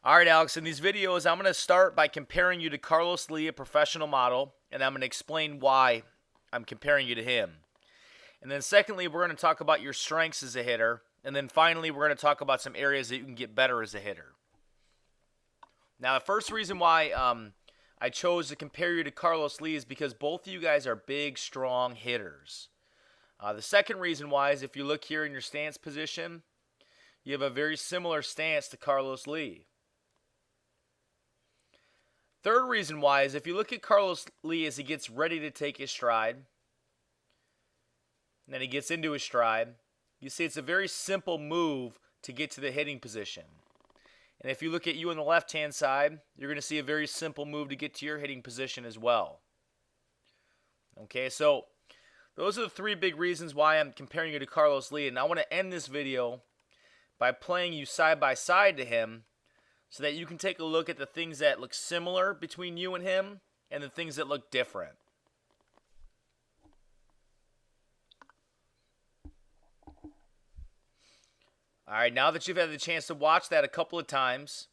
All right, Alex, in these videos, I'm going to start by comparing you to Carlos Lee, a professional model, and I'm going to explain why I'm comparing you to him. And then secondly, we're going to talk about your strengths as a hitter. And then finally, we're going to talk about some areas that you can get better as a hitter. Now, the first reason why I chose to compare you to Carlos Lee is because both of you guys are big, strong hitters. The second reason why is if you look here in your stance position, you have a very similar stance to Carlos Lee. Third reason why is if you look at Carlos Lee as he gets ready to take his stride, and then he gets into his stride, you see it's a very simple move to get to the hitting position. And if you look at you on the left-hand side, you're going to see a very simple move to get to your hitting position as well. Okay, so those are the three big reasons why I'm comparing you to Carlos Lee. And I want to end this video by playing you side by side to him so that you can take a look at the things that look similar between you and him and the things that look different. All right, now that you've had the chance to watch that a couple of times,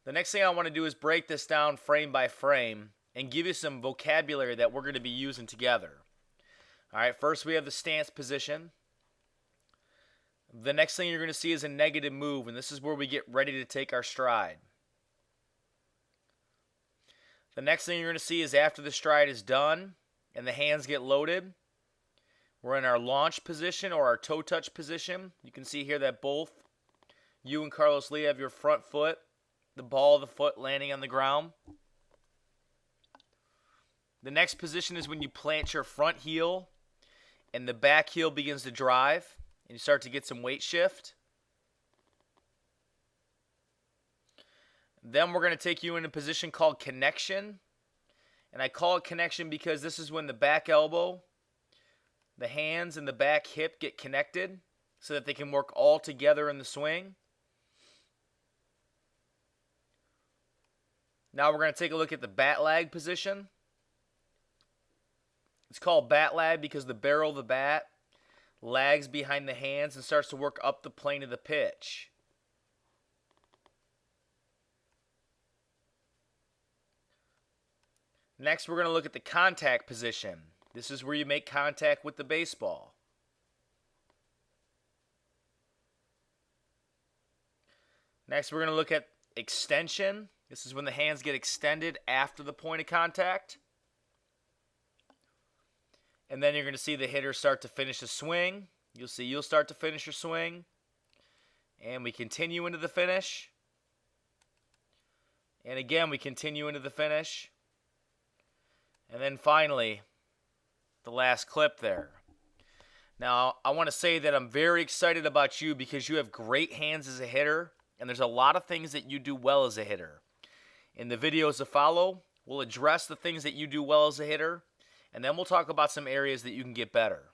the next thing I want to do is break this down frame by frame and give you some vocabulary that we're going to be using together. All right, first we have the stance position. The next thing you're going to see is a negative move, and this is where we get ready to take our stride. The next thing you're going to see is after the stride is done and the hands get loaded, we're in our launch position or our toe touch position. You can see here that both you and Carlos Lee have your front foot, the ball of the foot landing on the ground. The next position is when you plant your front heel and the back heel begins to drive and you start to get some weight shift. Then we're going to take you in a position called connection. And I call it connection because this is when the back elbow, the hands, and the back hip get connected so that they can work all together in the swing. Now we're going to take a look at the bat lag position. It's called bat lag because the barrel of the bat lags behind the hands and starts to work up the plane of the pitch. Next, we're going to look at the contact position. This is where you make contact with the baseball. Next, we're going to look at extension. This is when the hands get extended after the point of contact. And then you're going to see the hitter start to finish a swing. You'll see you'll start to finish your swing. And we continue into the finish. And again, we continue into the finish. And then finally, the last clip there. Now, I want to say that I'm very excited about you because you have great hands as a hitter. And there's a lot of things that you do well as a hitter. In the videos to follow, we'll address the things that you do well as a hitter. And then we'll talk about some areas that you can get better.